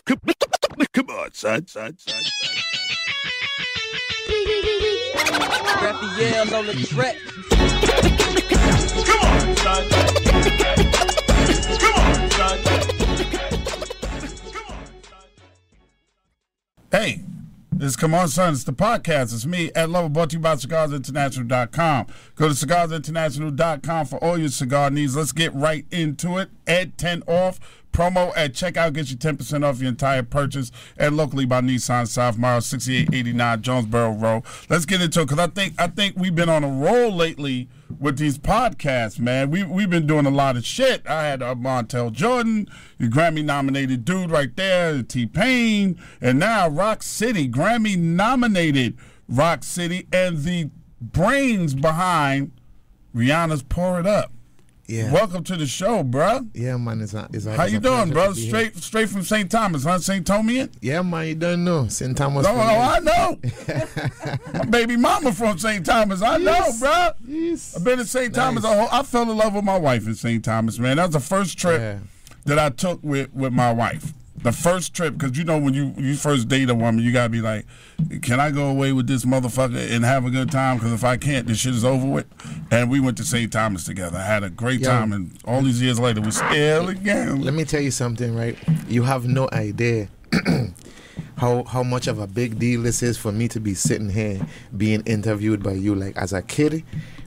Come on, son. Raphael on the track. Come on, son. Come on, son. Hey, this is Come On Son. It's the podcast. It's me, Ed Lover, brought to you by CigarsInternational.com. Go to CigarsInternational.com for all your cigar needs. Let's get right into it. Ed 10 off. Promo at checkout gets you 10% off your entire purchase. And locally by Nissan South Mile, 6889 Jonesboro Road. Let's get into it because I think we've been on a roll lately with these podcasts, man. We've been doing a lot of shit. I had Montel Jordan, your Grammy-nominated dude right there, T-Pain, and now Rock City, Grammy-nominated Rock City, and the brains behind Rihanna's Pour It Up. Yeah. Welcome to the show, bro. Yeah, man. How you doing, bro? Straight from St. Thomas, huh? St. Tomian? Yeah, man. You don't know. St. Thomas. No, I know. My baby mama from St. Thomas. I know, bro. Yes. I've been to St. Thomas. I fell in love with my wife in St. Thomas, man. That was the first trip that I took with my wife. The first trip, because you know when you first date a woman, you got to be like, can I go away with this motherfucker and have a good time? Because if I can't, this shit is over with. And we went to St. Thomas together. I had a great time, and all these years later, we're still again. Let me tell you something, right? You have no idea how much of a big deal this is for me to be sitting here being interviewed by you. Like, as a kid,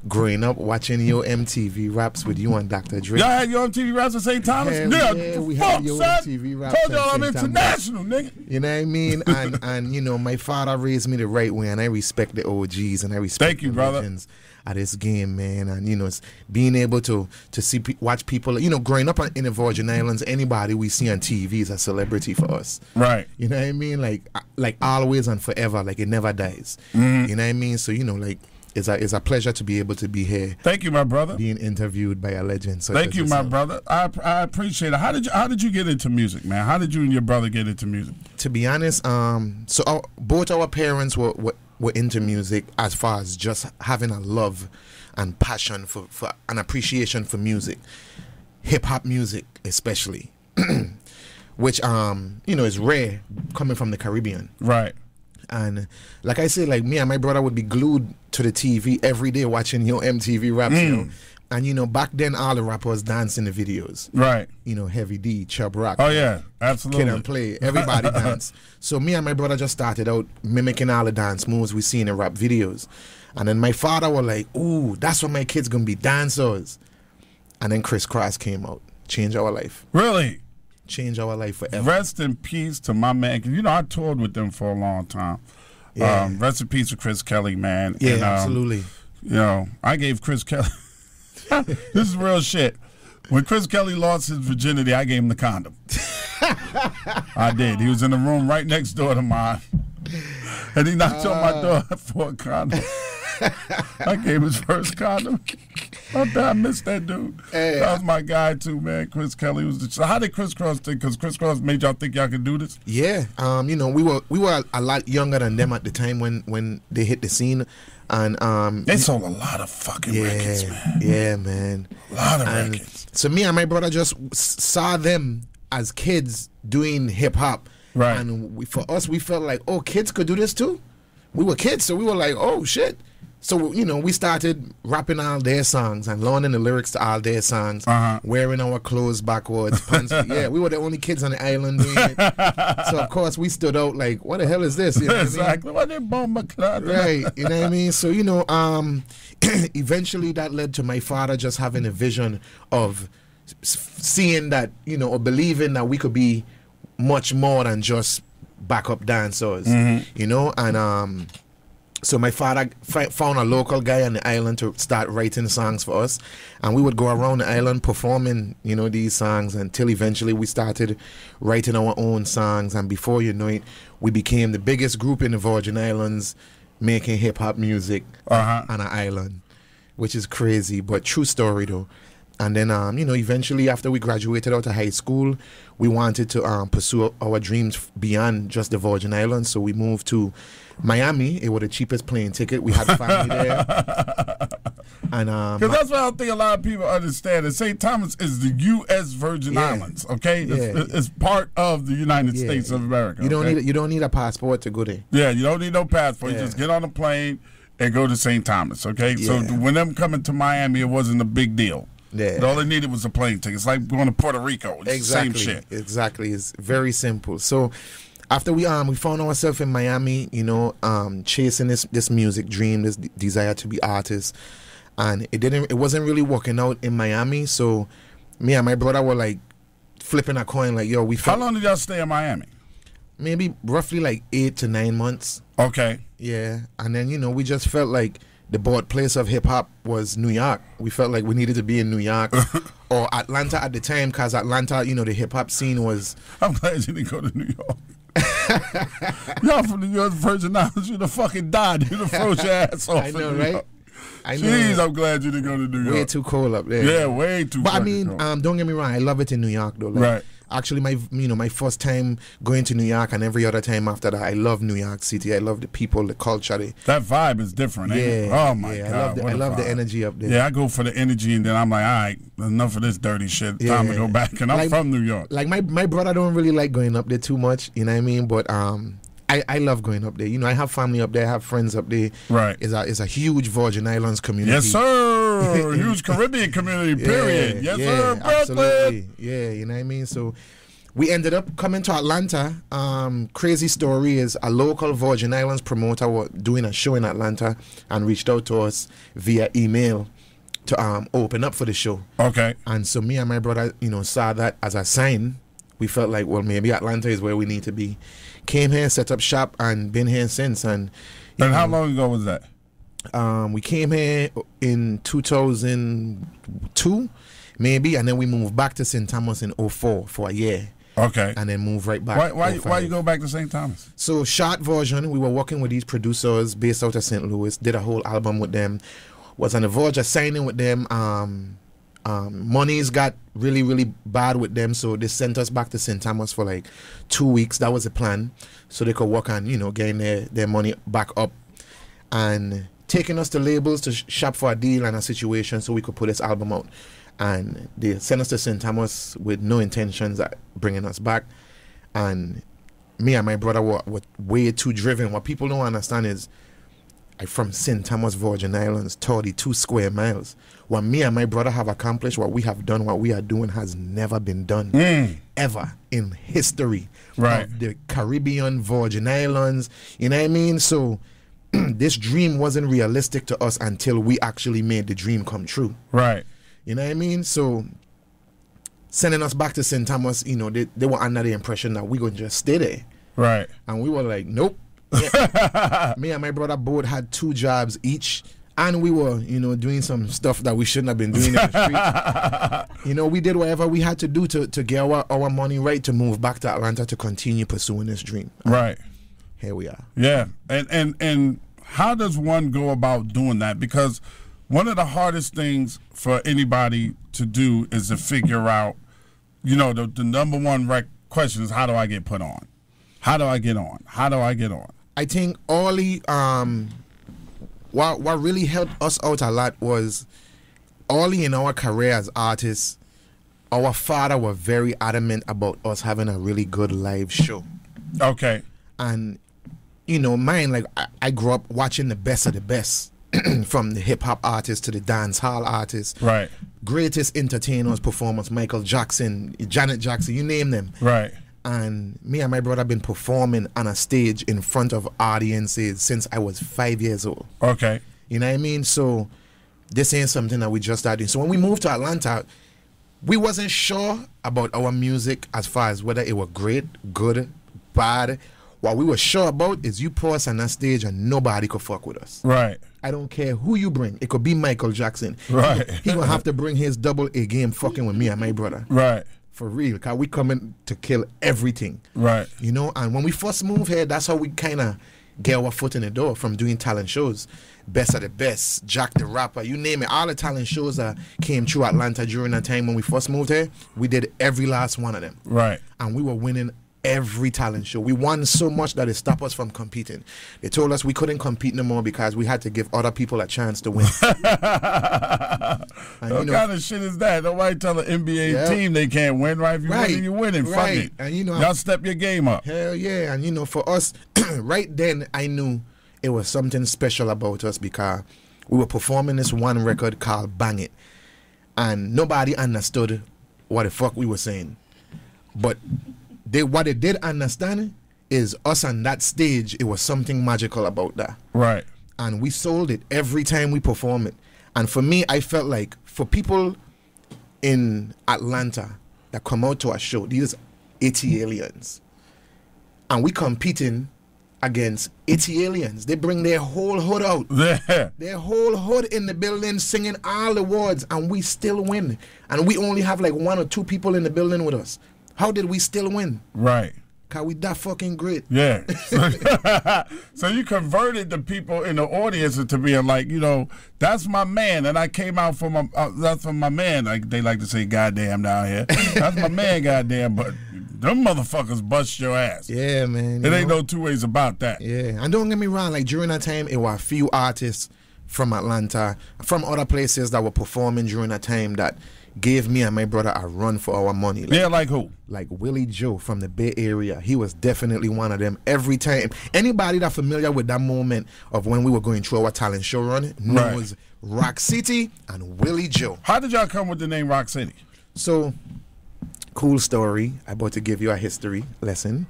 growing up, watching your MTV raps with you and Dr. Dre. Y'all had your MTV raps at St. Thomas? Yeah, we had your MTV raps. Told y'all I'm international, nigga. You know what I mean? And you know, my father raised me the right way, and I respect the OGs, and I respect the legends of this game, man. And you know, it's being able to see watch people, you know, growing up in the Virgin Islands, anybody we see on TV is a celebrity for us. Right. You know what I mean? Like always and forever, like it never dies. Mm-hmm. You know what I mean? So, you know, like, it's a pleasure to be able to be here. Thank you, my brother. Being interviewed by a legend. Thank you, my brother. I appreciate it. How did you get into music, man? How did you and your brother get into music? To be honest, both our parents were into music, as far as just having a love and passion for an appreciation for music, hip hop music especially, which you know, is rare coming from the Caribbean. Right. And like I said, like me and my brother would be glued to the TV every day watching your MTV raps, you know. And you know, back then all the rappers danced in the videos. Right. You know, Heavy D, Chubb Rock. Oh yeah, absolutely. Kid and Play. Everybody danced. So me and my brother just started out mimicking all the dance moves we see in the rap videos. And then my father was like, ooh, that's what my kids gonna be, dancers. And then Criss Cross came out. Changed our life. Really? Change our life forever. Rest in peace to my man. Cause you know, I toured with them for a long time. Yeah. Rest in peace to Chris Kelly, man. Yeah, and, absolutely. You know, I gave Chris Kelly. This is real shit. When Chris Kelly lost his virginity, I gave him the condom. I did. He was in the room right next door to mine, and he knocked on my door for a condom. I gave his first condom. I missed that dude. Hey, that was my guy too, man. Chris Kelly was the. So how did Criss Cross think? Because Criss Cross made y'all think y'all could do this. Yeah, you know, we were a lot younger than them at the time when they hit the scene, and they sold a lot of fucking records, man. Yeah, man, a lot of records. So me and my brother just saw them as kids doing hip hop, right? And for us, we felt like, oh, kids could do this too. We were kids, so we were like, oh shit. So, you know, we started rapping all their songs and learning the lyrics to all their songs, wearing our clothes backwards, pants. Yeah, we were the only kids on the island doing it. So, of course, we stood out like, what the hell is this? You know exactly. What they bomber club? Right. You know what I mean? So, you know, eventually that led to my father just having a vision of seeing that, you know, or believing that we could be much more than just backup dancers, you know, and so my father found a local guy on the island to start writing songs for us, and we would go around the island performing, you know, these songs until eventually we started writing our own songs, and before you know it, we became the biggest group in the Virgin Islands making hip-hop music on an island, which is crazy, but true story though. And then, you know, eventually after we graduated out of high school, we wanted to pursue our dreams beyond just the Virgin Islands. So we moved to Miami. It was the cheapest plane ticket. We had family there. And because that's what I don't think a lot of people understand. That St. Thomas is the U.S. Virgin Islands. Okay, it's part of the United States of America. You don't need a passport to go there. Yeah, you don't need no passport. You just get on a plane and go to St. Thomas. Okay, so when them coming to Miami, it wasn't a big deal. Yeah, all they needed was a plane ticket. It's like going to Puerto Rico. It's the same shit. Exactly, it's very simple. So after we found ourselves in Miami, chasing this music dream, this desire to be artists. And it wasn't really working out in Miami, so me and my brother were like flipping a coin, like, yo, How long did y'all stay in Miami? Maybe roughly like 8 to 9 months. Okay. Yeah, and then we just felt like the birthplace of hip hop was New York. We felt like we needed to be in New York or Atlanta at the time, because Atlanta, the hip hop scene was. I'm glad you didn't go to New York. Y'all from the U.S. Virgin Islands, you'd have fucking died. You'd have froze your ass off. I know, right? Jeez, I'm glad you didn't go to New York. Way too cold up there. Yeah, way too. But I mean, don't get me wrong. I love it in New York, though. Like, right. Actually, my first time going to New York, and every other time after that, I love New York City. I love the people, the culture. That vibe is different. Ain't it? Oh my God! I love the energy up there. Yeah, I go for the energy, and then I'm like, all right, enough of this dirty shit. Time to go back. And I'm from New York. Like my brother don't really like going up there too much. You know what I mean? But I love going up there. I have family up there. I have friends up there. Right. It's a huge Virgin Islands community. Yes, sir. Huge Caribbean community, period. Yes, sir. Brooklyn. Absolutely. Yeah, you know what I mean? So we ended up coming to Atlanta. Crazy story is a local Virgin Islands promoter was doing a show in Atlanta and reached out to us via email to open up for the show. Okay. And so me and my brother, saw that as a sign. We felt like, well, maybe Atlanta is where we need to be. Came here, set up shop, and been here since. And how long ago was that? We came here in 2002, maybe, and then we moved back to St. Thomas in 2004 for a year. Okay. And then moved right back. Why you go back to St. Thomas? So, short version, we were working with these producers based out of St. Louis, did a whole album with them, was on the verge of signing with them. Monies got really, really bad with them, so they sent us back to St. Thomas for like 2 weeks. That was the plan, so they could work on, getting their money back up and taking us to labels to shop for a deal and a situation so we could put this album out. And they sent us to St. Thomas with no intentions of bringing us back. And me and my brother were way too driven. What people don't understand is I'm from St. Thomas, Virgin Islands, 32 square miles. What me and my brother have accomplished, what we have done, what we are doing has never been done ever in history of the Caribbean, Virgin Islands. You know what I mean? So this dream wasn't realistic to us until we actually made the dream come true. Right. You know what I mean? So sending us back to St. Thomas, they were under the impression that we going to just stay there. Right. And we were like, nope. Me and my brother both had 2 jobs each, and we were, doing some stuff that we shouldn't have been doing in the streets. We did whatever we had to do to get our money right to move back to Atlanta to continue pursuing this dream. Right. Here we are. Yeah. And how does one go about doing that? Because one of the hardest things for anybody to do is to figure out, the number one question is, how do I get put on? How do I get on? How do I get on? I think Ollie, what really helped us out a lot was early in our career as artists, our father was very adamant about us having a really good live show. Okay. And, mine, like, I grew up watching the best of the best, from the hip-hop artists to the dance hall artists. Right. Greatest entertainers, performers, Michael Jackson, Janet Jackson, you name them. Right. And me and my brother have been performing on a stage in front of audiences since I was 5 years old. Okay. You know what I mean? So this ain't something that we just started doing. So when we moved to Atlanta, we wasn't sure about our music as far as whether it was great, good, bad. What we were sure about is you put us on that stage and nobody could fuck with us. Right. I don't care who you bring. It could be Michael Jackson. Right. He gonna have to bring his double A game fucking with me and my brother. Right. For real, because we coming to kill everything. Right. And when we first moved here, that's how we kind of get our foot in the door from doing talent shows. Best of the Best, Jack the Rapper, you name it. All the talent shows that came through Atlanta during that time when we first moved here, we did every last one of them. Right. And we were winning every talent show. We won so much that it stopped us from competing. They told us we couldn't compete no more because we had to give other people a chance to win. What kind of shit is that? Nobody tell an NBA team they can't win, right? If you win, you winning. Fuck it. And y'all step your game up. Hell yeah. And for us, right then, I knew it was something special about us because we were performing this one record called Bang It. And nobody understood what the fuck we were saying. But what they did understand is us on that stage, it was something magical about that. Right. And we sold it every time we perform it. And for me, I felt like for people in Atlanta that come out to our show, these 80 aliens. And we competing against 80 aliens. They bring their whole hood out. Yeah. Their whole hood in the building singing all the words, and we still win. And we only have like 1 or 2 people in the building with us. How did we still win? Right. Because we that fucking great. Yeah. So you converted the people in the audience to being like, that's my man. And I came out for that's for my man. Like they like to say goddamn down here. That's my man, goddamn. But them motherfuckers bust your ass. Yeah, man. It ain't no two ways about that. Yeah. And don't get me wrong, like during that time, it were a few artists from Atlanta, from other places that were performing during that time that gave me and my brother a run for our money. Like who? Like Willie Joe from the Bay Area. He was definitely one of them. Every time, anybody that familiar with that moment of when we were going through our talent show run knows Rock City and Willie Joe. How did y'all come with the name Rock City? So, cool story. I'm about to give you a history lesson.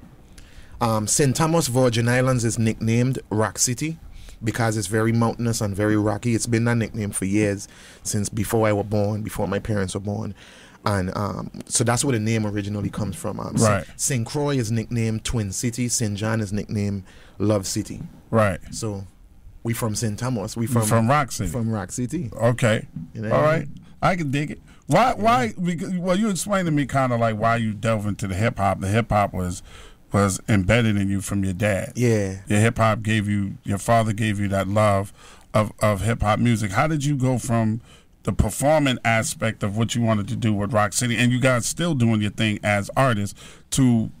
St. Thomas, Virgin Islands is nicknamed Rock City because it's very mountainous and very rocky. It's been that nickname for years, since before I was born, before my parents were born. And so that's where the name originally comes from. Right. St. Croix is nicknamed Twin City. St. John is nicknamed Love City. Right. So we from St. Thomas. We from Rock City. From Rock City. Okay. All right. I can dig it. Why? Because, well, you explained to me kind of like why you delve into the hip hop. The hip hop was embedded in you from your dad. Yeah. Your father gave you that love of hip hop music. How did you go from the performing aspect of what you wanted to do with Rock City, and you guys still doing your thing as artists, to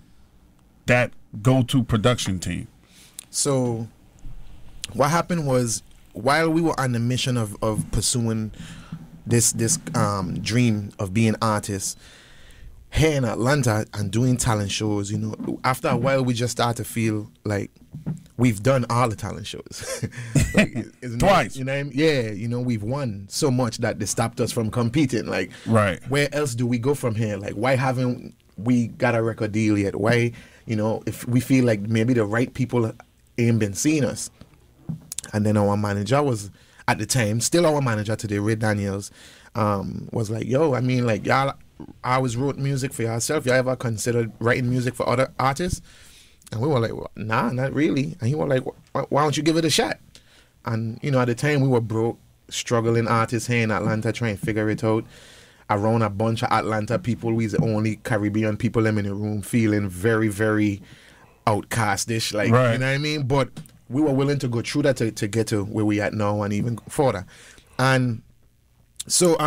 that go-to production team? So what happened was, while we were on the mission of pursuing this dream of being artists here in Atlanta and doing talent shows, after a while we just started to feel like we've done all the talent shows. Twice. Yeah, we've won so much that they stopped us from competing. Like, right. Where else do we go from here? Like, why haven't we got a record deal yet? Why, if we feel like maybe the right people ain't been seeing us. And then our manager was, at the time, still our manager today, Ray Daniels, was like, yo, y'all always wrote music for yourself. Y'all ever considered writing music for other artists? And we were like, well, nah, not really. And he was like, why don't you give it a shot? And, at the time we were broke, struggling artists here in Atlanta trying to figure it out. Around a bunch of Atlanta people, we was the only Caribbean people in the room, feeling very, very outcastish. Like, right. You know what I mean? But we were willing to go through that to get to where we at now and even further. And so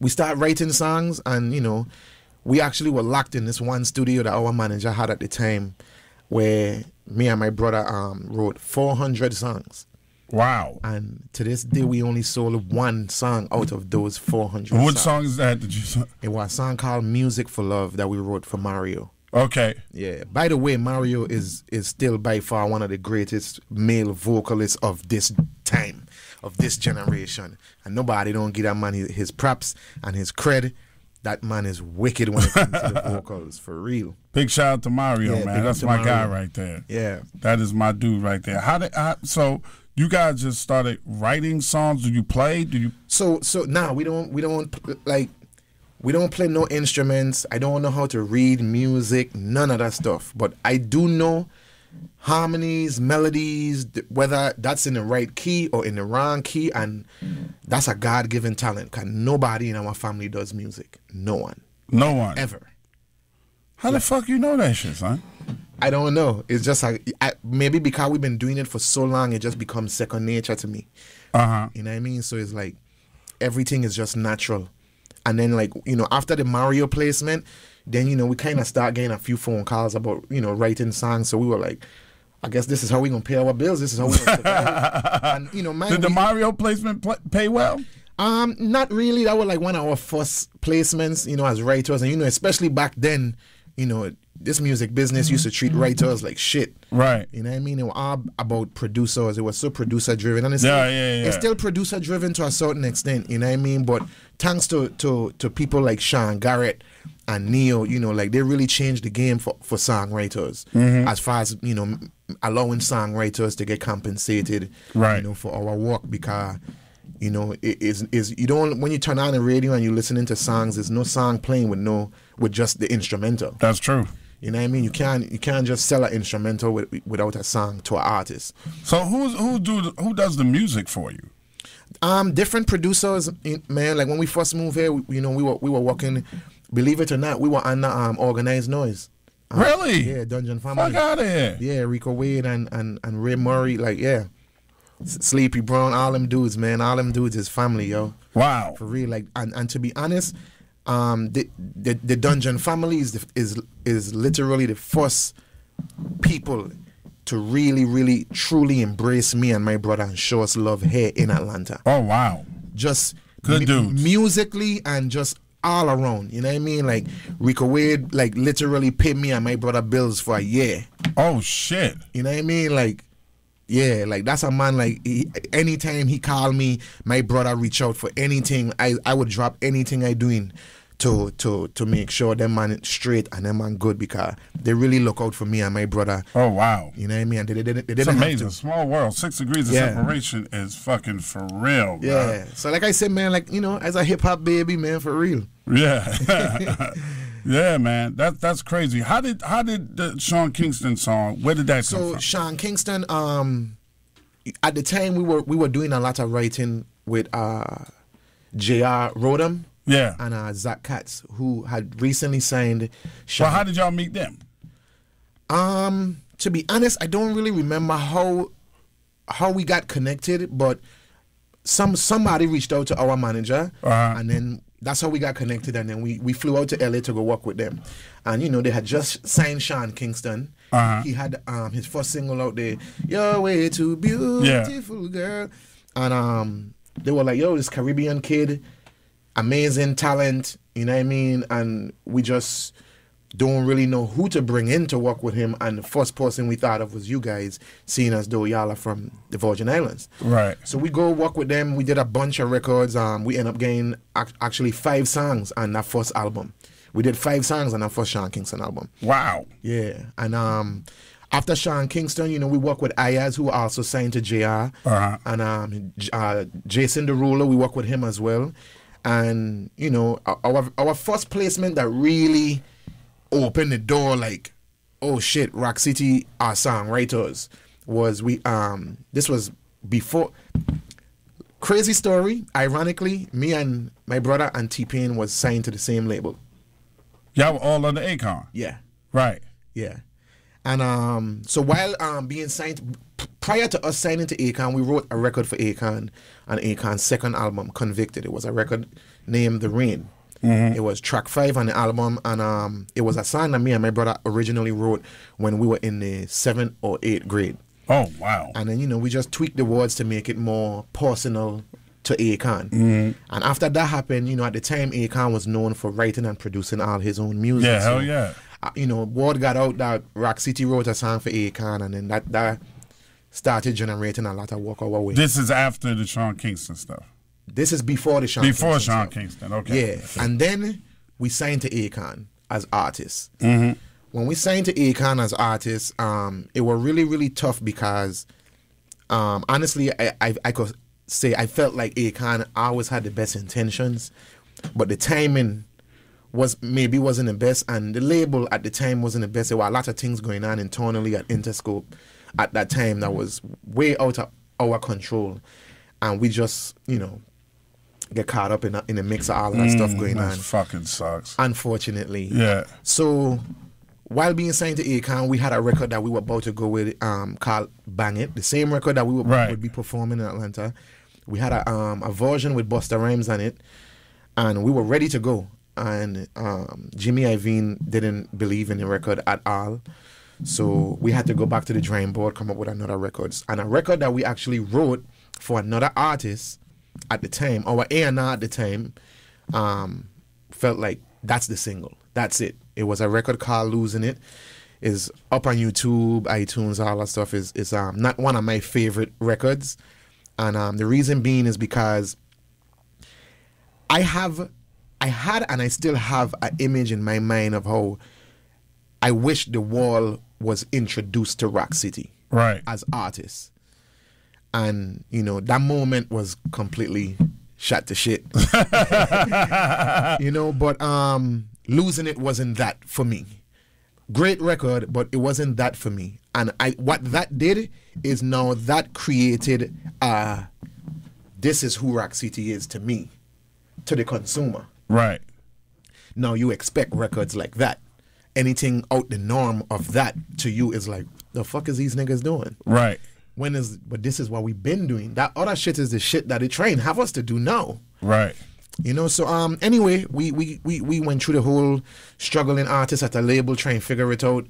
we start writing songs, and, we actually were locked in this one studio that our manager had at the time, where me and my brother wrote 400 songs. Wow. And to this day, we only sold one song out of those 400 What songs. song is that? Did you? It was a song called Music for Love that we wrote for Mario. Okay. Yeah. By the way, Mario is still by far one of the greatest male vocalists of this time, of this generation. And nobody don't give that man his props and his credit. That man is wicked when it comes to the vocals, for real. Big shout out to Mario, man. That's my guy right there. Yeah. That is my dude right there. So you guys just started writing songs? Do you play? So nah, we don't play no instruments. I don't know how to read music, none of that stuff. But I do know harmonies, melodies, whether that's in the right key or in the wrong key, and that's a God-given talent, because nobody in our family does music. No one. Ever. How the fuck you know that shit, son? I don't know. It's just like, maybe because we've been doing it for so long, it just becomes second nature to me. Uh-huh. You know what I mean? So it's like everything is just natural. And then, like, after the Mario placement, then, you know, we kind of start getting a few phone calls about, you know, writing songs. So we were like, I guess this is how we're going to pay our bills. This is how we're going to survive. And, you know, man, did the Mario placement pay well? Not really. That was like one of our first placements, you know, as writers. And, you know, especially back then, you know, this music business used to treat writers like shit. Right. You know what I mean? It was all about producers. It was so producer driven. And it's, it's still producer driven to a certain extent, you know what I mean? But thanks to people like Sean Garrett and Neo, you know, like they really changed the game for songwriters as far as, you know, allowing songwriters to get compensated, right, you know, for our work, because, you know, it is you don't, when you turn on the radio and you're listening to songs, there's no song playing with just the instrumental. That's true. You know what I mean? You can't just sell an instrumental without a song to an artist. So who does the music for you? Different producers, man. Like when we first moved here, you know, we were working. Believe it or not, we were under Organized Noise. Really? Yeah, Dungeon Family. Fuck out of here. Yeah, Rico Wade and Ray Murray. Like, yeah, Sleepy Brown. All them dudes, man. All them dudes is family, yo. Wow. For real. Like, and to be honest, the Dungeon Family is literally the first people to really, really, truly embrace me and my brother and show us love here in Atlanta. Oh, wow. Just good dudes. Musically and just all around. You know what I mean? Like, Rico Wade, like, literally paid me and my brother bills for a year. Oh, shit. You know what I mean? Like, yeah, like, that's a man, like, anytime he called me, my brother reach out for anything. I would drop anything I doing to make sure them man straight and them man good, because they really look out for me and my brother. Oh, wow. You know what I mean? And they didn't it's amazing. Have to. Small world. 6 degrees of separation is fucking for real, bro. Yeah. So like I said, man, like, you know, as a hip hop baby, man, for real. Yeah. Yeah, man. That's crazy. How did the Sean Kingston song, where did that come from? So Sean Kingston, at the time we were doing a lot of writing with J.R. Rodham. Yeah. And Zach Katz, who had recently signed Sean. Well, how did y'all meet them? To be honest, I don't really remember how we got connected, but somebody reached out to our manager, and then that's how we got connected, and then we flew out to LA to go work with them. And, you know, they had just signed Sean Kingston. He had his first single out there, "You're Way Too Beautiful Girl." And they were like, yo, this Caribbean kid, amazing talent, you know what I mean? And we just don't really know who to bring in to work with him. And the first person we thought of was you guys, seeing as though y'all are from the Virgin Islands. Right. So we go work with them. We did a bunch of records. We ended up getting actually 5 songs on that first album. We did 5 songs on our first Sean Kingston album. Wow. Yeah. And after Sean Kingston, you know, we work with Ayaz, who also signed to JR. And Jason Derulo, we work with him as well. And, you know, our first placement that really opened the door, like, oh shit, Rock City are songwriters, was this was before. Crazy story. Ironically, me and my brother and T-Pain was signed to the same label. Y'all were all under Akon. Yeah. Right. Yeah. And so while being signed, prior to us signing to Akon, we wrote a record for Akon on Akon's second album, Convicted. It was a record named The Rain. It was track 5 on the album, and it was a song that me and my brother originally wrote when we were in the 7th or 8th grade. Oh, wow. And then, you know, we just tweaked the words to make it more personal to Akon. And after that happened, you know, at the time, Akon was known for writing and producing all his own music. Yeah, hell yeah. You know, word got out that Rock City wrote a song for Akon, and then that started generating a lot of work our way. This is after the Sean Kingston stuff. This is before the Sean Kingston Before Sean stuff. Kingston, okay. Yeah, and then we signed to Akon as artists. When we signed to Akon as artists, it was really, really tough because, honestly, I could say I felt like Akon always had the best intentions, but the timing wasn't the best, and the label at the time wasn't the best. There were a lot of things going on internally at Interscope at that time that was way out of our control, and we just, you know, get caught up in the mix of all of that stuff going on. Fucking sucks. Unfortunately. Yeah. So while being signed to Akon, we had a record that we were about to go with called Bang It, the same record that we would be performing in Atlanta. We had a version with Busta Rhymes on it, and we were ready to go. and Jimmy Iovine didn't believe in the record at all. So we had to go back to the drawing board, come up with another record. And a record that we actually wrote for another artist at the time, our A&R at the time, felt like that's the single. That's it. It was a record called Losing It. Is up on YouTube, iTunes, all that stuff. Is not one of my favorite records. And the reason being is because I had and I still have an image in my mind of how I wish The Wall was introduced to Rock City, right, as artists. And, you know, that moment was completely shot to shit. You know, but Losing It wasn't that for me. Great record, but it wasn't that for me. And what that did is now that created this is who Rock City is to me, to the consumer. Right. Now you expect records like that. Anything out the norm of that to you is like, the fuck is these niggas doing? Right. But this is what we've been doing. That other shit is the shit that they train have us to do now. Right. You know, so anyway, we went through the whole struggling artist at a label, trying to figure it out.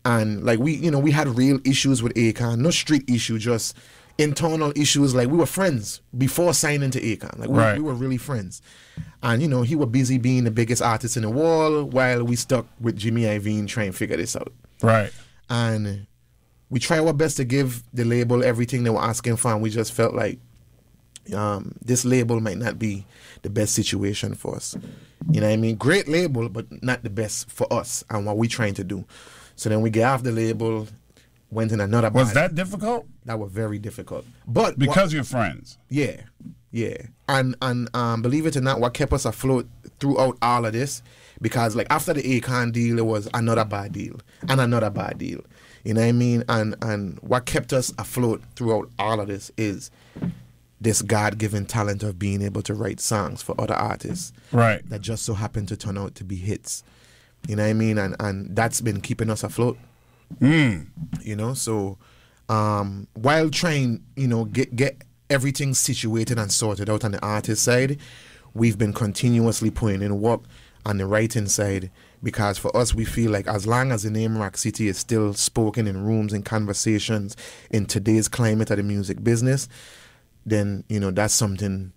And like we had real issues with Akon, no street issue, just internal issues. Like we were friends before signing to Akon. Like we were really friends. And you know, he was busy being the biggest artist in the world while we stuck with Jimmy Iovine trying to figure this out. Right. And we tried our best to give the label everything they were asking for, and we just felt like this label might not be the best situation for us. You know what I mean? Great label, but not the best for us and what we're trying to do. So then we get off the label, went in another band. Was that difficult? That was very difficult. But because you're friends. Yeah. Yeah. And believe it or not, what kept us afloat throughout all of this, because like after the Akon deal, it was another bad deal and another bad deal. You know what I mean? And what kept us afloat throughout all of this is this God-given talent of being able to write songs for other artists. Right. That just so happen to turn out to be hits. You know what I mean? And that's been keeping us afloat. You know, so while trying, you know, get everything situated and sorted out on the artist side, we've been continuously putting in work on the writing side, because for us, we feel like as long as the name Rock City is still spoken in rooms and conversations in today's climate of the music business, then, you know, that's something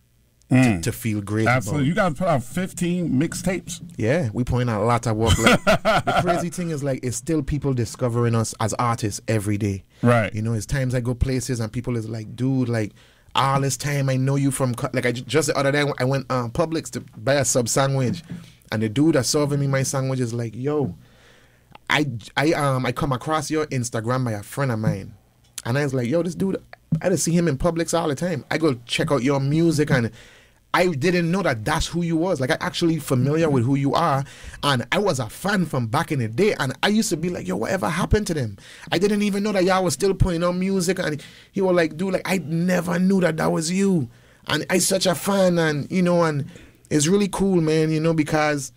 to feel great Absolutely. about. You guys put out 15 mixtapes? Yeah, we put in a lot of work. Like, the crazy thing is, like, it's still people discovering us as artists every day. Right. You know, it's times I go places and people is like, dude, like, all this time I know you from, like, just the other day I went Publix to buy a sub sandwich, and the dude that's serving me my sandwich is like, yo, I come across your Instagram by a friend of mine. And I was like, yo, this dude, I just see him in Publix all the time. I go check out your music, and I didn't know that that's who you was. Like, I actually familiar with who you are, and I was a fan from back in the day, and I used to be like, yo, whatever happened to them? I didn't even know that y'all was still putting on music, and he was like, dude, like, I never knew that was you, and I such a fan, and, you know, and it's really cool, man, you know, because,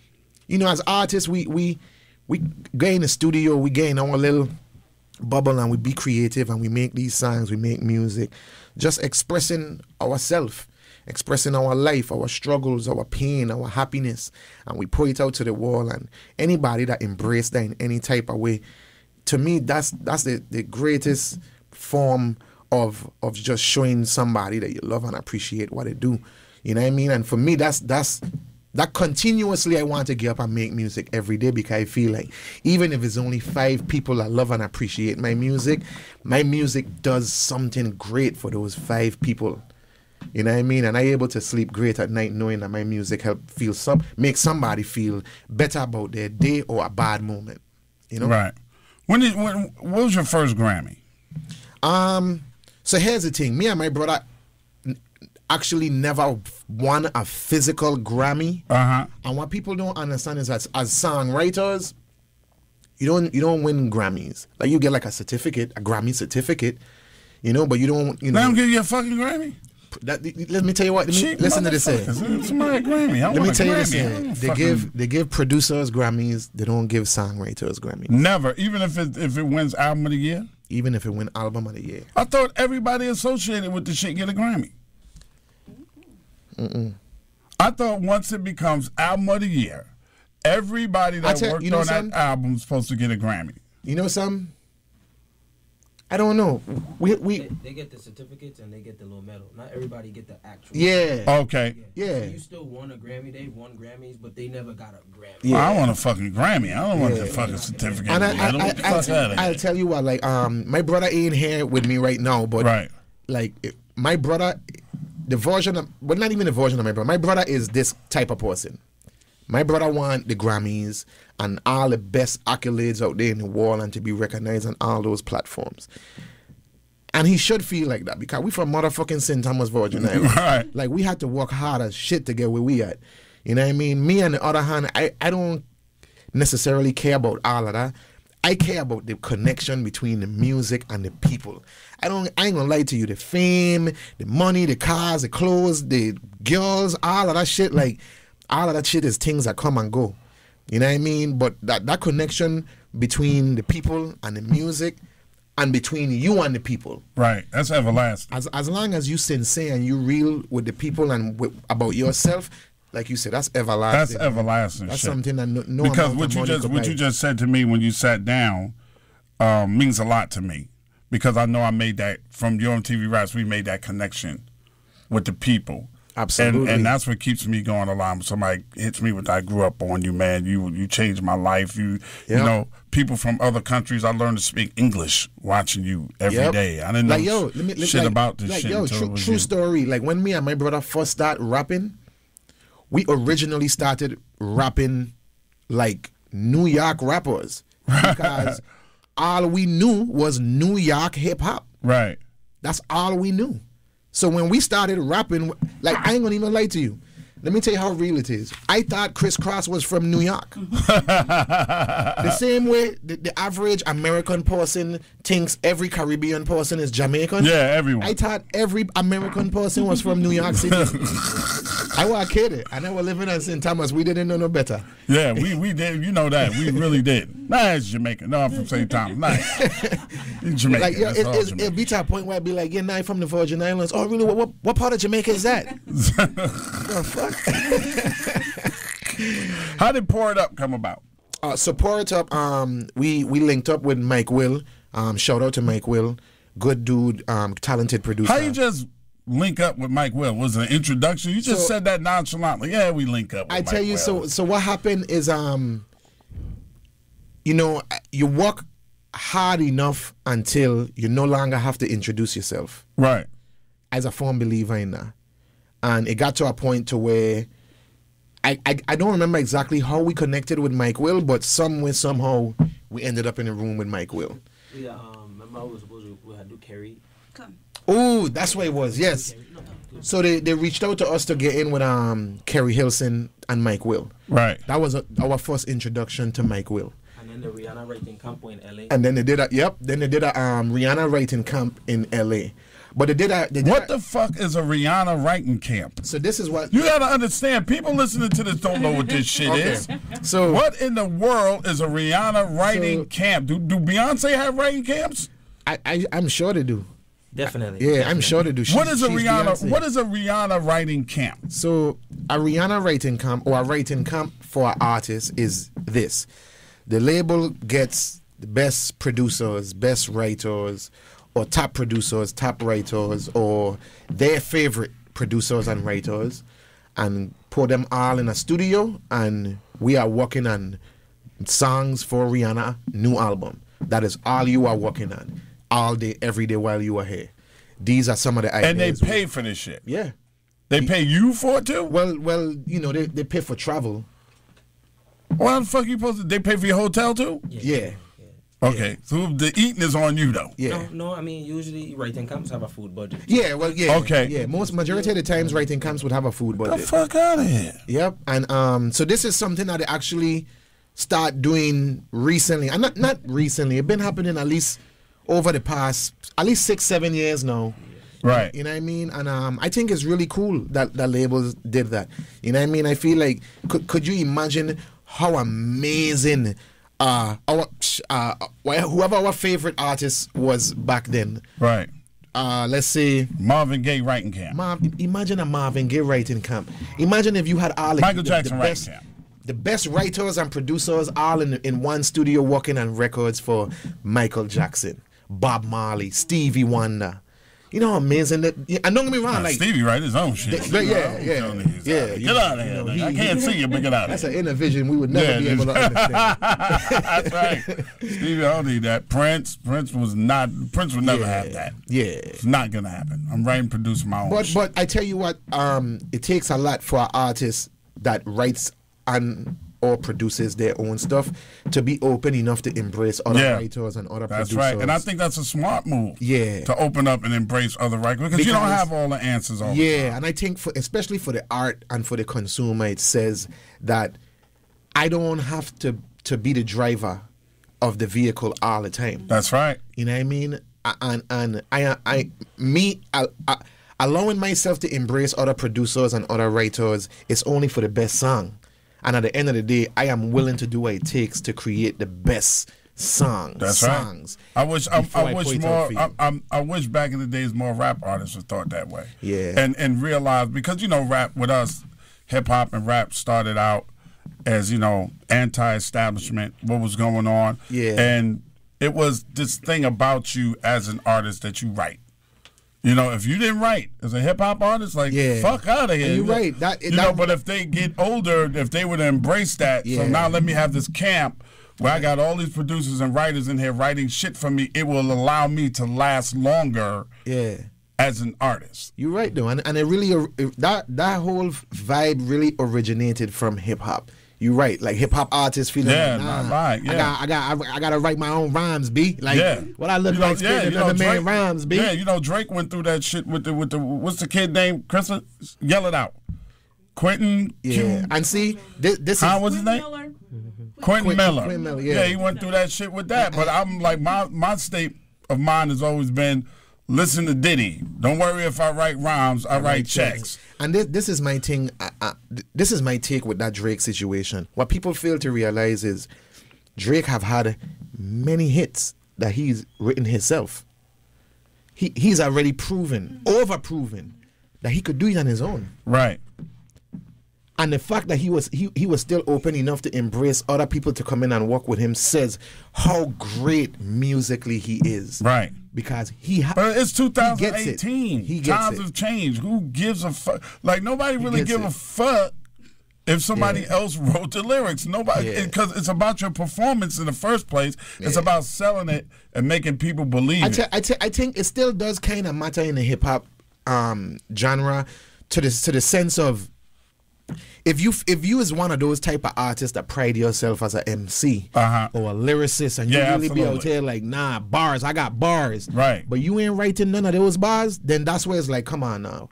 you know, as artists, we get in the studio, we get in our little bubble, and we be creative, and we make these songs, we make music, just expressing ourselves, expressing our life, our struggles, our pain, our happiness, and we put it out to the wall. And anybody that embrace that in any type of way, to me, that's the greatest form of just showing somebody that you love and appreciate what they do. You know what I mean? And for me, that continuously I want to get up and make music every day, because I feel like even if it's only 5 people that love and appreciate my music does something great for those 5 people. You know what I mean? And I'm able to sleep great at night knowing that my music make somebody feel better about their day or a bad moment. You know? Right. What was your first Grammy? So here's the thing. Me and my brother actually never won a physical Grammy. And what people don't understand is that as songwriters, you don't win Grammys. Like, you get like a certificate, a Grammy certificate, you know, but you don't, you know. They don't give you a fucking Grammy? Let me tell you what. Listen to this. Let me tell you this. They give producers Grammys. They don't give songwriters Grammys. Never, even if it wins album of the year. Even if it wins album of the year. I thought everybody associated with the shit get a Grammy. I thought once it becomes album of the year, everybody that worked on some? that album is supposed to get a Grammy. You know some? I don't know. They get the certificates and they get the little medal. Not everybody get the actual. Yeah. Okay. Yeah. So you still won a Grammy. They've won Grammys, but they never got a Grammy. Yeah. I want a fucking Grammy. I don't want the fucking certificate. And I'll tell you what, like, my brother ain't here with me right now, but like, my brother, the version of, well, not even the version of my brother. My brother is this type of person. My brother want the Grammys and all the best accolades out there in the world and to be recognized on all those platforms. And he should feel like that because we from motherfucking St. Thomas, Virgin Islands. Right. Like, we had to work hard as shit to get where we at. You know what I mean? Me, on the other hand, I don't necessarily care about all of that. I care about the connection between the music and the people. I ain't gonna lie to you. The fame, the money, the cars, the clothes, the girls, all of that shit, like, all of that shit is things that come and go. You know what I mean? But that connection between the people and the music and between you and the people. Right. That's everlasting. As long as you sincere and you real with the people and about yourself, like you said, that's everlasting. That's everlasting. That's shit. Something that no because amount of money what you just said to me when you sat down means a lot to me. Because I know I made that from your MTV Raps. We made that connection with the people. Absolutely. And that's what keeps me going along. When somebody hits me with, I grew up on you, man. You changed my life. You know, people from other countries, I learned to speak English watching you every day. I didn't know shit about this shit. Yo, true story. Like, when me and my brother first started rapping, we originally started rapping like New York rappers. Because all we knew was New York hip-hop. Right. That's all we knew. So when we started rapping, like, I ain't gonna even lie to you. Let me tell you how real it is. I thought Criss Cross was from New York. The same way the average American person thinks every Caribbean person is Jamaican. Yeah, everyone. I thought every American person was from New York City. I was kidding. I never living in St. Thomas. We didn't know no better. Yeah, we did. You know that. We really did. Nah, it's Jamaican. No, I'm from St. Thomas. Nah. Jamaican. Like, yo, it'll be to a point where I'd be like, yeah, nah, I'm from the Virgin Islands. Oh, really? What part of Jamaica is that? Oh, fuck. How did Pour It Up come about? So Pour It Up, we linked up with Mike Will. Shout out to Mike Will. Good dude, talented producer. How you just link up with Mike Will? Was it an introduction? You just said that nonchalantly. Yeah, we link up with Mike tell you, Will. so what happened is, you know, you work hard enough until you no longer have to introduce yourself. Right. As a firm believer in that. And it got to a point to where I don't remember exactly how we connected with Mike Will, but somehow we ended up in a room with Mike Will. Yeah, remember I was supposed to do Kerry. Oh, that's what it was, yes. So they reached out to us to get in with Kerry Hilson and Mike Will. Right. That was our first introduction to Mike Will. And then the Rihanna writing camp in LA. And then they did a Rihanna writing camp in LA. But what the fuck is a Rihanna writing camp? So this is what you gotta understand. People listening to this don't know what this shit is. So what in the world is a Rihanna writing camp? Do Beyonce have writing camps? I'm sure they do. Definitely. Yeah, definitely. I'm sure they do. What is a Rihanna writing camp? So a Rihanna writing camp or a writing camp for an artist is this: the label gets the best producers, best writers, or top producers, top writers, or their favorite producers and writers, and put them all in a studio, and we are working on songs for Rihanna new album. That is all you are working on, all day, every day while you are here. These are some of the ideas. And they pay for this shit? Yeah. They pay you for it too? Well, you know, they pay for travel. Why the fuck you supposed to? They pay for your hotel too? Yeah. Okay, so the eating is on you though. Yeah. No, I mean usually writing camps have a food budget. Yeah, well, yeah. Okay. Yeah, majority of the times writing camps would have a food budget. Get the fuck out of here. Yep, and so this is something that they actually start doing recently, and not recently. It's been happening at least over the past at least 6-7 years now. Right. You know what I mean? And I think it's really cool that labels did that. You know what I mean? I feel like could you imagine how amazing whoever our favorite artist was back then. Right. Let's say Marvin Gaye writing camp. Imagine a Marvin Gaye writing camp. Imagine if you had all Michael Jackson the best, writing camp. the best writers and producers all in one studio working on records for Michael Jackson, Bob Marley, Stevie Wonder. You know how amazing that. And don't get me wrong, like Stevie write his own shit. Yeah. Get out of here. I can't see you, but get out of That's here. an inner vision we would never be able to understand. That's right. Stevie, I don't need that. Prince would never have that. Yeah. It's not gonna happen. I'm writing, producing my own shit. But I tell you what, it takes a lot for an artist that writes and or produces their own stuff to be open enough to embrace other writers and other producers. That's right. And I think that's a smart move. Yeah. To open up and embrace other writers because you don't have all the answers all the time. And I think especially for the art and for the consumer, it says that I don't have to be the driver of the vehicle all the time. That's right. You know what I mean? And allowing myself to embrace other producers and other writers is only for the best song. And at the end of the day, I am willing to do what it takes to create the best songs. That's right. I wish back in the days more rap artists would thought that way. Yeah. And realized, because rap with us, hip hop and rap started out as, anti-establishment, what was going on. Yeah. And it was this thing about you as an artist that you write. If you didn't write as a hip hop artist, fuck out of here. And you're right. But if they get older, if they would embrace that, so now let me have this camp where I got all these producers and writers in here writing shit for me, it will allow me to last longer as an artist. You're right, though. And it really, that whole vibe really originated from hip hop. You're right, like hip hop artists feeling I gotta write my own rhymes, B. What I look like spitting another man's rhymes, B. Yeah, Drake went through that shit with the what's the kid name? Christmas? Yell it out. Quentin. Yeah, and see this is what's his name? Quentin Miller. Quentin Miller. Yeah, he went through that shit with that. But I'm like my state of mind has always been, listen to Diddy. Don't worry if I write rhymes, I write checks. And this is my thing. This is my take with that Drake situation. What people fail to realize is Drake have had many hits that he's written himself. He's already overproven that he could do it on his own. Right. And the fact that he was still open enough to embrace other people to come in and work with him says how great musically he is. Right. Because but it's 2018. He gets Times have changed. Who gives a fuck? Like, nobody really give a fuck if somebody else wrote the lyrics. Nobody, because it's about your performance in the first place. It's about selling it and making people believe it. I think it still does kind of matter in the hip hop genre to the sense of, if you is one of those type of artists that pride yourself as an MC or a lyricist, and you really be out here like, nah, bars, I got bars, right? But you ain't writing none of those bars, then that's where it's like, come on now,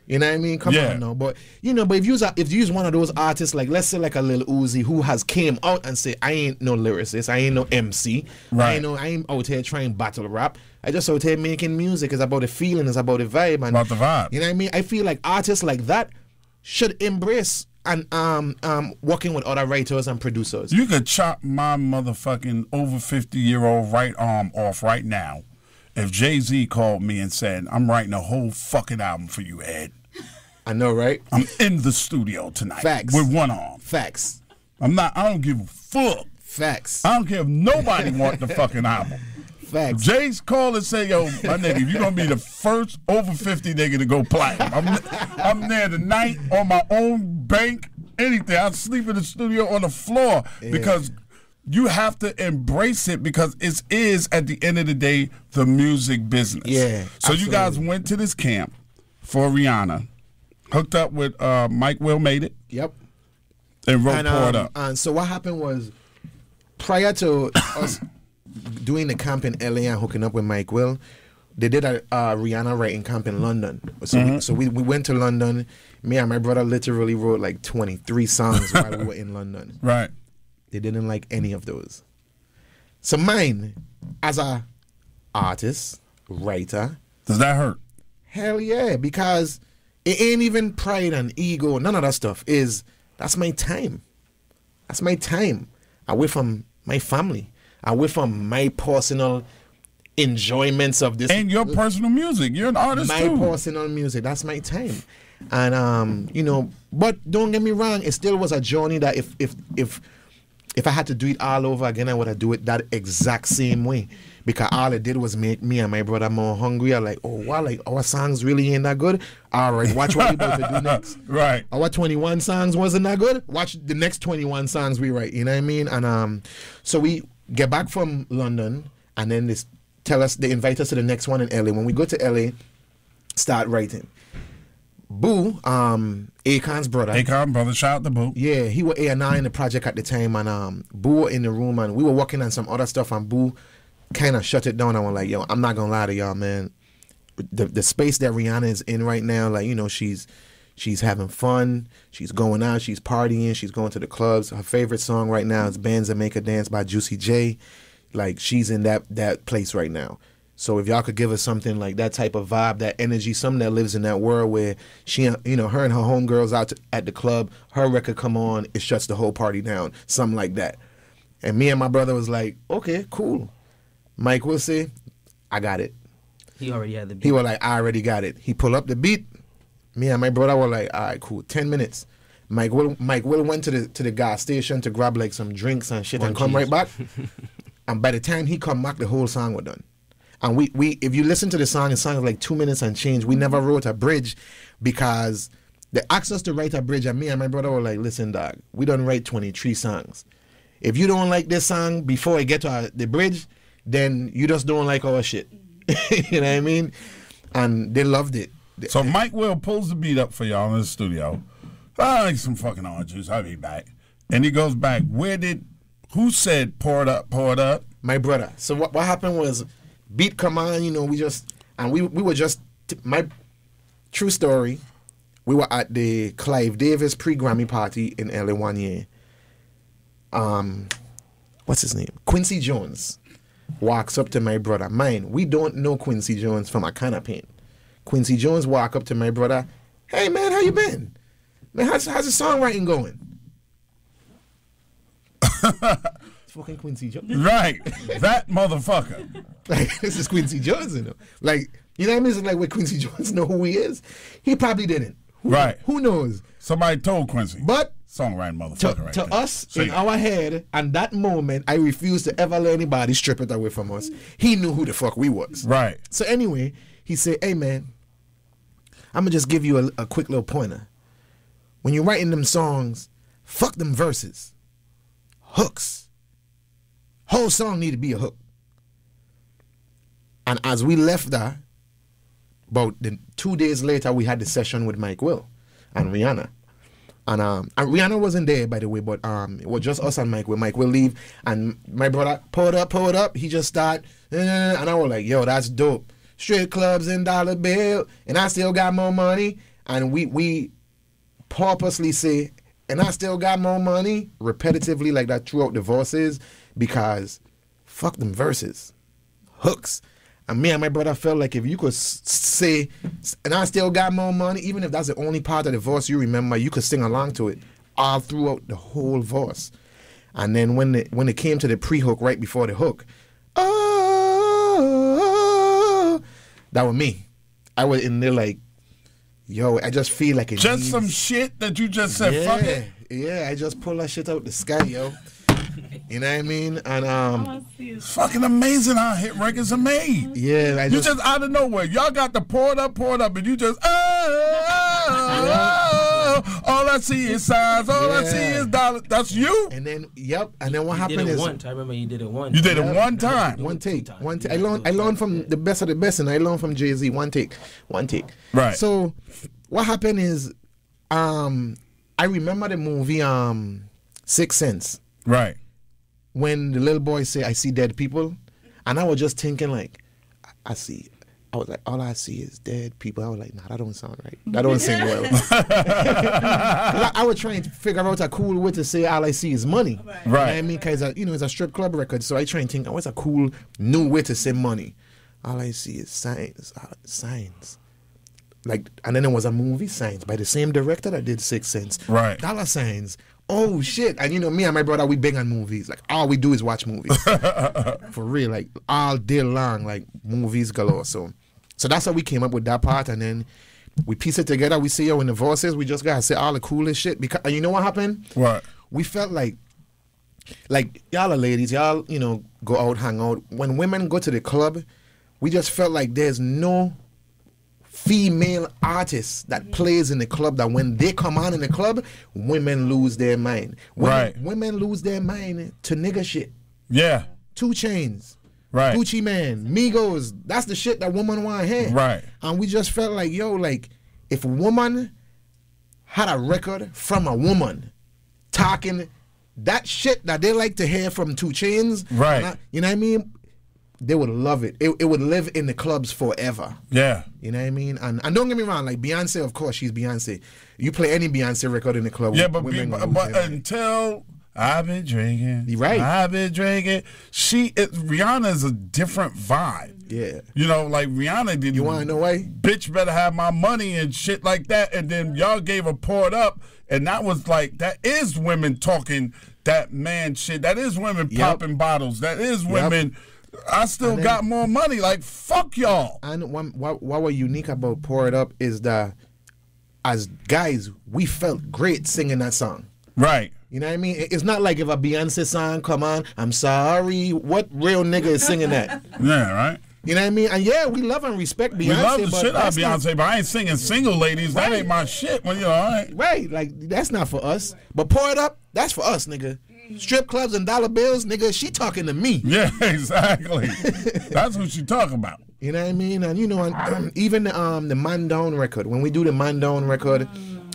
you know what I mean? Come on now. But but if you's one of those artists, like let's say like a Lil Uzi, who has came out and say, I ain't no lyricist, I ain't no MC, right? I ain't out here trying battle rap. I just out here making music. It's about the feeling, it's about the vibe, and about the vibe. You know what I mean? I feel like artists like that should embrace and working with other writers and producers. You could chop my motherfucking over 50-year-old right arm off right now if Jay-Z called me and said, I'm writing a whole fucking album for you, Ed. I know, right? I'm in the studio tonight. Facts. With one arm. Facts. I don't give a fuck. Facts. I don't care if nobody want the fucking album. Facts. Jay's call and say, yo, my nigga, you're going to be the first over 50 nigga to go platinum. I'm there tonight on my own bank, anything. I sleep in the studio on the floor because you have to embrace it, because it is, at the end of the day, the music business. Yeah, so absolutely. You guys went to this camp for Rihanna, hooked up with Mike Will Made It. Yep. And wrote Pour It Up. And so what happened was, prior to us doing the camp in LA and hooking up with Mike Will, they did a Rihanna writing camp in London. So we went to London. Me and my brother literally wrote like 23 songs while we were in London. Right. They didn't like any of those. So mine, as a artist, writer. Does that hurt? Hell yeah, because it ain't even pride and ego, none of that stuff. That's my time. That's my time away from my family, away from my personal enjoyments of this. And your personal music. You're an artist too. My personal music. That's my time. And you know, but don't get me wrong, it still was a journey that if I had to do it all over again, I would have do it that exact same way. Because all it did was make me and my brother more hungry. I'm like, oh wow, like our songs really ain't that good. All right, watch what we about to do next. Right. Our 21 songs wasn't that good. Watch the next 21 songs we write. You know what I mean? And so we get back from London, and then they invite us to the next one in LA. When we go to LA, start writing. Boo, Akon's brother. Akon brother, shout out to Boo. Yeah, he was A&R in the project at the time, and Boo in the room, and we were working on some other stuff, and Boo kind of shut it down. I was like, yo, I'm not gonna lie to y'all, man. The space that Rihanna is in right now, like, you know, she's having fun, she's going out, she's partying, she's going to the clubs. Her favorite song right now is Bands That Make Her Dance by Juicy J. Like, she's in that place right now. So if y'all could give us something like that type of vibe, that energy, something that lives in that world where she, you know, her and her homegirls out at the club, her record come on, it shuts the whole party down, something like that. And me and my brother was like, okay, cool. Mike will say, I got it. He already had the beat. He was like, I already got it. He pulled up the beat. Me and my brother were like, all right, cool. 10 minutes. Mike Will went to the gas station to grab like some drinks and shit and come right back. And by the time he come back, the whole song was done. And we if you listen to the song is like 2 minutes and change. We never wrote a bridge because they asked us to write a bridge, and me and my brother were like, listen, dog, we done write 23 songs. If you don't like this song before I get to the bridge, then you just don't like our shit. You know what I mean? And they loved it. So Mike Will pulls the beat up for y'all in the studio. I like some fucking orange juice. I'll be back. And he goes back. Who said pour it up, pour it up? My brother. So what happened was, beat come on, you know, we were just, my true story, we were at the Clive Davis pre-Grammy party in LA one year. What's his name? Quincy Jones walks up to my brother. Mine, we don't know Quincy Jones from a can of paint. Quincy Jones walk up to my brother. Hey man, how you been? Man, how's the songwriting going? It's fucking Quincy Jones. Right. That motherfucker. Like, this is Quincy Jones, you know. Like, you know what I mean? It's like, would Quincy Jones know who he is? He probably didn't. Who knows? Somebody told Quincy. But songwriting motherfucker to us, in our head, and that moment, I refused to ever let anybody strip it away from us. He knew who the fuck we was. Right. So anyway, he said, hey man, I'm going to just give you a quick little pointer. When you're writing them songs, fuck them verses. Hooks. Whole song need to be a hook. And as we left that, about 2 days later, we had the session with Mike Will and Rihanna. And Rihanna wasn't there, by the way, but it was just us and Mike Will. Mike Will leave, and my brother, pour it up. He just start, and I was like, yo, that's dope. Straight clubs and dollar bill, and I still got more money. And we purposely say, and I still got more money, repetitively like that throughout the verses, because fuck them verses. Hooks. And me and my brother felt like if you could say, and I still got more money, even if that's the only part of the verse you remember, you could sing along to it all throughout the whole verse. And then when it came to the pre-hook right before the hook, oh, that was me. I was in there like, yo, I just feel like it just needs, some shit that you just said, fuck it. Yeah, I just pull that shit out the sky, yo. You know what I mean? And it's fucking amazing how hit records are made. Yeah, you just out of nowhere. Y'all got the pour it up, and you just all I see is signs, all I see is dollars. That's you. And then and then what happened is I remember you did it once. You did it one time. One take. I learned from the best of the best, and I learned from Jay-Z. One take. Right. So what happened is, I remember the movie Sixth Sense. Right. When the little boy say, I see dead people. And I was just thinking like, I was like, all I see is dead people. I was like, nah, that don't sound right. That don't sing well. I was trying to figure out a cool way to say all I see is money. Right. You know what I mean? Because, it's a strip club record. So I try and think, what's a cool new way to say money? All I see is signs. Like, and then there was a movie, Signs, by the same director that did Sixth Sense. Right. Dollar signs. Oh shit. And me and my brother, we big on movies. Like, all we do is watch movies. For real, like all day long, like movies galore. So that's how we came up with that part. And then we piece it together. We say, yo, in the verses, we just gotta say all the coolest shit. Because and you know what happened? What? We felt like y'all are ladies, y'all, you know, go out, hang out. When women go to the club, we just felt like there's no female artist that plays in the club that when they come on in the club, women lose their mind. Women lose their mind to nigga shit. Yeah. 2 Chainz. Right. Gucci Man, Migos, that's the shit that women want to hear. Right. And we just felt like, yo, like, if a woman had a record from a woman talking that shit that they like to hear from 2 Chainz, right? You know what I mean? They would love it. It would live in the clubs forever. Yeah. You know what I mean? And don't get me wrong, like Beyonce, of course, she's Beyonce. You play any Beyonce record in the club. Yeah, but until I've been drinking. You're right. I've been drinking. Rihanna is a different vibe. Yeah. You know, like Rihanna did. You want to know why? Bitch better have my money and shit like that. And then y'all gave her Pour It Up. And that was like, that is women talking that man shit. That is women popping bottles. That is women. I still got more money. Like, fuck y'all. And what was unique about Pour It Up is that as guys, we felt great singing that song. Right. You know what I mean? It's not like if a Beyonce song come on, I'm sorry, what real nigga is singing that? Yeah, right. You know what I mean? And yeah, we love and respect Beyonce. We love the shit out of Beyonce, but I ain't singing single ladies. Right. That ain't my shit. Well, you know, all right. Right, like, that's not for us. But Pour It Up, that's for us, nigga. Strip clubs and dollar bills, nigga, she talking to me. Yeah, exactly. That's what she talking about. You know what I mean? And, you know, even the Man Down record, when we do the Man Down record,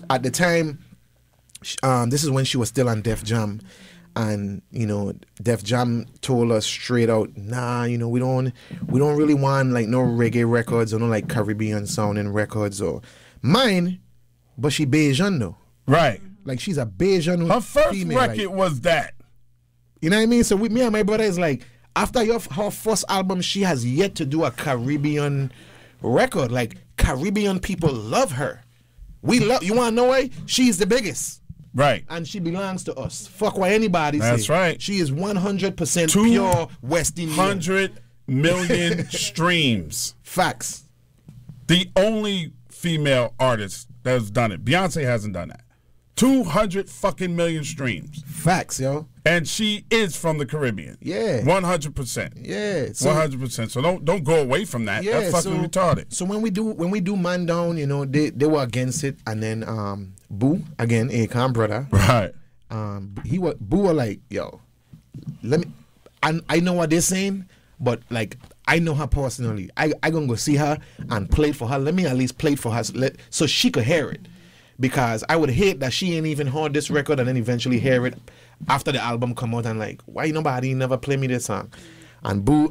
at the time, this is when she was still on Def Jam, and you know Def Jam told us straight out, nah, you know we don't really want like no reggae records or no like Caribbean sounding records or mine, but she Bajan though, right? Like she's a Bajan. Her first female, record was that. You know what I mean? So with me and my brother is like, after her first album, she has yet to do a Caribbean record. Like Caribbean people love her. We love. You want to know why? She's the biggest. Right. And she belongs to us. Fuck what anybody says. That's right. She is 100% pure West Indian. 200 million streams. Facts. The only female artist that has done it. Beyonce hasn't done that. 200 fucking million streams. Facts, yo. And she is from the Caribbean. Yeah. 100%. Yeah. So, 100%. So don't go away from that. Yeah, that's fucking retarded. So when we do Man Down, you know, they were against it, and then Boo, again, Akon brother. Right. Boo were like, yo, let me I know what they're saying, but like I know her personally. I gonna go see her and play it for her. Let me at least play it for her so she could hear it. Because I would hate that she ain't even heard this record and then eventually hear it after the album come out and like, why nobody never play me this song? And Boo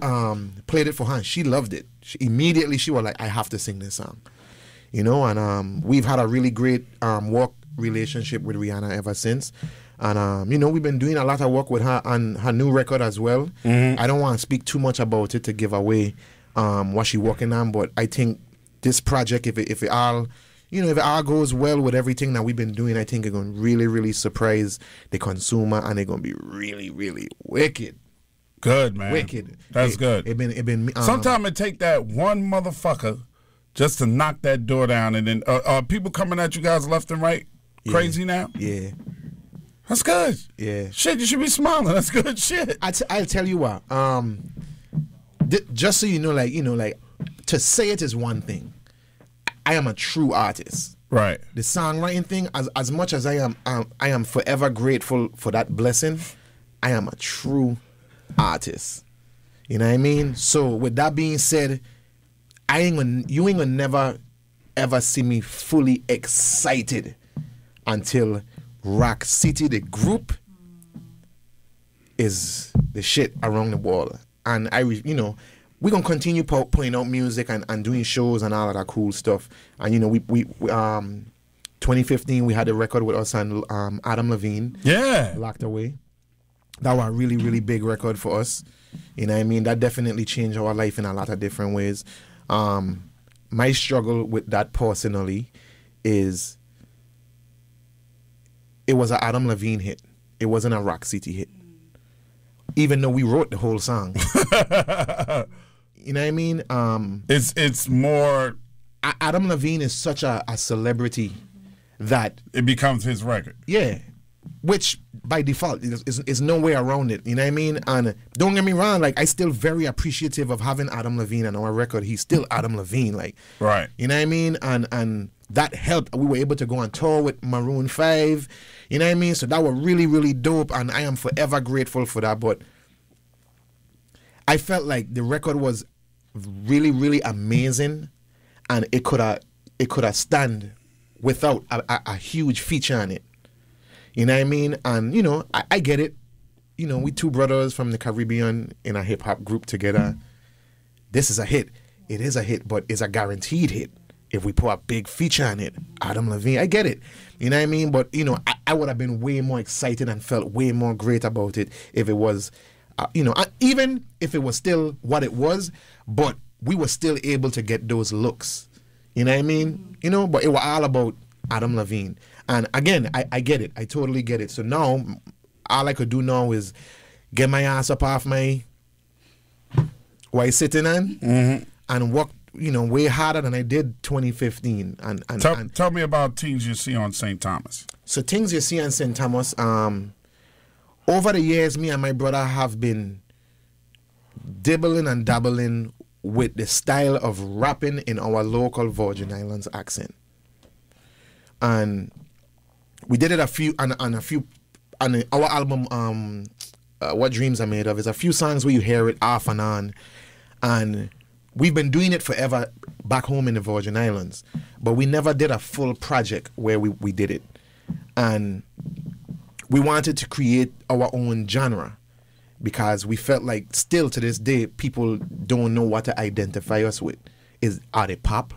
played it for her and she loved it. Immediately she was like, I have to sing this song. You know, and we've had a really great work relationship with Rihanna ever since. And, you know, we've been doing a lot of work with her on her new record as well. Mm-hmm. I don't want to speak too much about it to give away what she's working on, but I think this project, if it all goes well with everything that we've been doing, I think it's going to really, really surprise the consumer, and they're going to be really, really wicked. Good, man. Wicked. That's good. It been. Sometimes it take that one motherfucker just to knock that door down, and then people coming at you guys left and right, crazy now. Yeah. That's good. Yeah. Shit, you should be smiling. That's good shit. I'll tell you what. Just so you know, like to say it is one thing. I am a true artist. Right. The songwriting thing, as much as I am forever grateful for that blessing, I am a true artist. You know what I mean? So with that being said, you ain't gonna never ever see me fully excited until Rock City, the group, is the shit around the world. And we're going to continue putting out music and doing shows and all of that cool stuff. And, you know, we 2015, we had a record with us and Adam Levine. Yeah. Locked Away. That was a really, really big record for us. You know what I mean? That definitely changed our life in a lot of different ways. My struggle with that personally is it was an Adam Levine hit. It wasn't a Rock City hit. Even though we wrote the whole song. You know what I mean? It's more Adam Levine is such a celebrity that it becomes his record. Yeah, which by default is no way around it. You know what I mean? And don't get me wrong, like I still very appreciative of having Adam Levine on our record. He's still Adam Levine, like right. You know what I mean? And that helped. We were able to go on tour with Maroon 5. You know what I mean? So that was really, really dope, and I am forever grateful for that. But I felt like the record was really, really amazing, and it could have stand without a huge feature on it. You know what I mean? And, you know, I get it. You know, we two brothers from the Caribbean in a hip-hop group together. This is a hit. It is a hit, but it's a guaranteed hit. If we put a big feature on it, Adam Levine, I get it. You know what I mean? But, you know, I would have been way more excited and felt way more great about it if it was, you know, even if it was still what it was, but we were still able to get those looks. You know what I mean? You know, but it was all about Adam Levine. And again, I get it. I totally get it. So now, all I could do now is get my ass up off my white sitting on and work, you know, way harder than I did 2015. And tell me about Things You See on St. Thomas. So Things You See on St. Thomas, over the years, me and my brother have been dibbling and dabbling with the style of rapping in our local Virgin Islands accent. And we did it on our album, What Dreams Are Made Of. It's a few songs where you hear it off and on. And we've been doing it forever back home in the Virgin Islands. But we never did a full project where we did it. And we wanted to create our own genre because we felt like still to this day people don't know what to identify us with. Are they pop?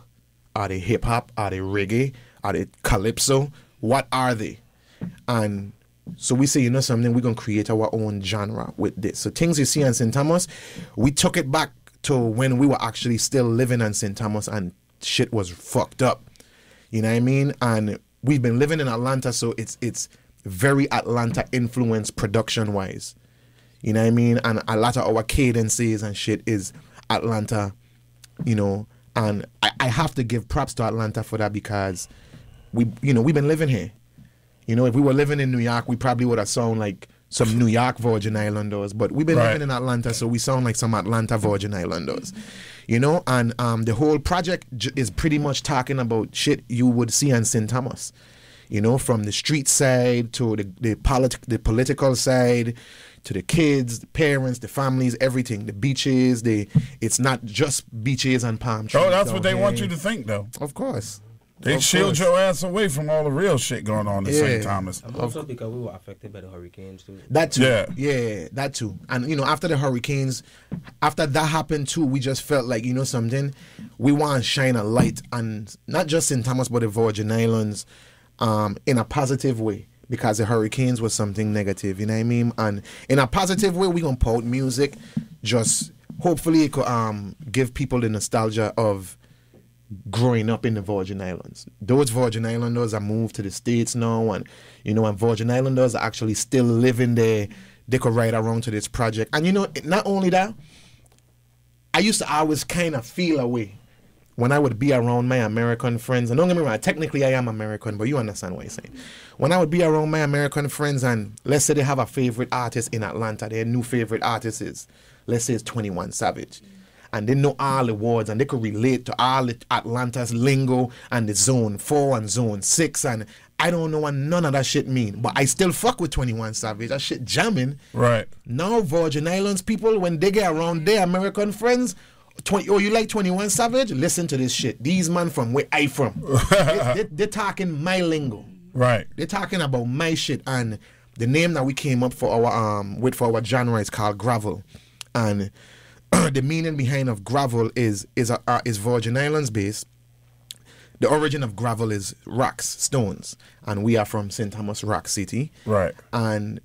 Are they hip hop? Are they reggae? Are they calypso? What are they? And so we say, you know something, we're going to create our own genre with this. So Things You See on St. Thomas, we took it back to when we were actually still living on St. Thomas and shit was fucked up. You know what I mean? And we've been living in Atlanta, so it's very Atlanta influenced production wise. You know what I mean? And a lot of our cadences and shit is Atlanta, you know. And I have to give props to Atlanta for that because we've been living here. You know, if we were living in New York, we probably would have sound like some New York Virgin Islanders. But we've been living in Atlanta, so we sound like some Atlanta Virgin Islanders. You know, and the whole project is pretty much talking about shit you would see on St. Thomas. You know, from the street side to the political side, to the kids, the parents, the families, everything. The beaches, it's not just beaches and palm trees. Oh, that's what they want you to think, though. Of course. They shield your ass away from all the real shit going on in St. Thomas. Also because we were affected by the hurricanes too. That too. Yeah, that too. And, you know, after the hurricanes, after that happened too, we just felt like, you know something, we want to shine a light on not just St. Thomas, but the Virgin Islands in a positive way. Because the hurricanes was something negative, you know what I mean? And in a positive way, we're going to put out music. Just hopefully it could give people the nostalgia of growing up in the Virgin Islands. Those Virgin Islanders are moved to the States now, and, you know, and Virgin Islanders are actually still living there. They could ride around to this project. And, you know, not only that, I used to always kind of feel a way when I would be around my American friends. And don't get me wrong, technically I am American, but you understand what I'm saying. When I would be around my American friends and let's say they have a favorite artist in Atlanta, their new favorite artist is, let's say it's 21 Savage. And they know all the words and they could relate to all the Atlanta's lingo and the Zone 4 and Zone 6. And I don't know what none of that shit mean. But I still fuck with 21 Savage. That shit jamming. Right. Now Virgin Islands people, when they get around their American friends, you like 21 Savage? Listen to this shit. These man from where I from. They're talking my lingo. Right. They're talking about my shit. And the name that we came up for our genre is called Gravel. And the meaning behind of gravel is Virgin Islands based. The origin of gravel is rocks, stones, and we are from St. Thomas Rock City. Right. And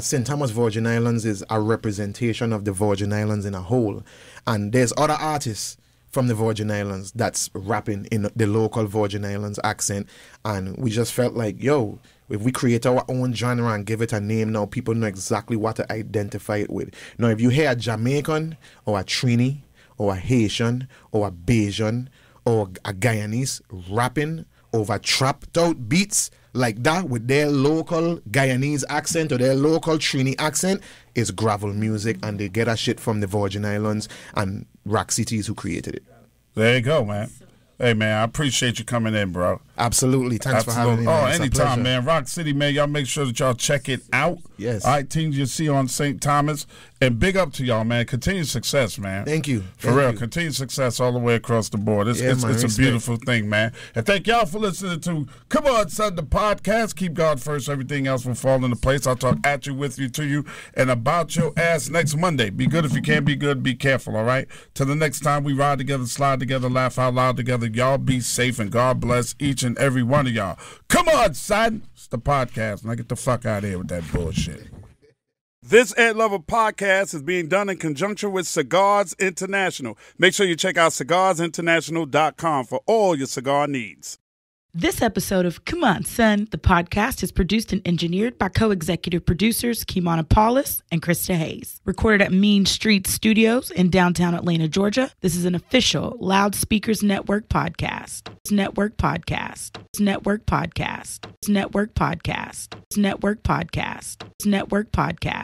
St. Thomas Virgin Islands is a representation of the Virgin Islands in a whole. And there's other artists from the Virgin Islands that's rapping in the local Virgin Islands accent, and we just felt like, yo, if we create our own genre and give it a name, now people know exactly what to identify it with. Now, if you hear a Jamaican or a Trini or a Haitian or a Bajan or a Guyanese rapping over trapped out beats like that with their local Guyanese accent or their local Trini accent is gravel music, and they get that shit from the Virgin Islands and Rock Cities who created it. There you go, man. Hey, man, I appreciate you coming in, bro. Absolutely. Thanks for having me. Oh, man. anytime, man. Rock City, man. Y'all make sure that y'all check it out. Yes. All right, teams you see on St. Thomas. And big up to y'all, man. Continued success, man. Thank you. For real. Continued success all the way across the board. It's a beautiful thing, man. And thank y'all for listening to Come On, Son, the podcast. Keep God first. Everything else will fall into place. I'll talk at you, with you, to you, and about your ass next Monday. Be good if you can be good. Be careful, all right? Till the next time we ride together, slide together, laugh out loud together. Y'all be safe, and God bless each and every one of y'all. Come on, son. It's the podcast. Now get the fuck out of here with that bullshit. This Ed Lover podcast is being done in conjunction with Cigars International. Make sure you check out cigarsinternational.com for all your cigar needs. This episode of Come On, Son, the podcast is produced and engineered by co-executive producers Kimana Paulus and Krista Hayes. Recorded at Mean Street Studios in downtown Atlanta, Georgia. This is an official Loudspeakers Network podcast. Network podcast. Network podcast. Network podcast. Network podcast. Network podcast.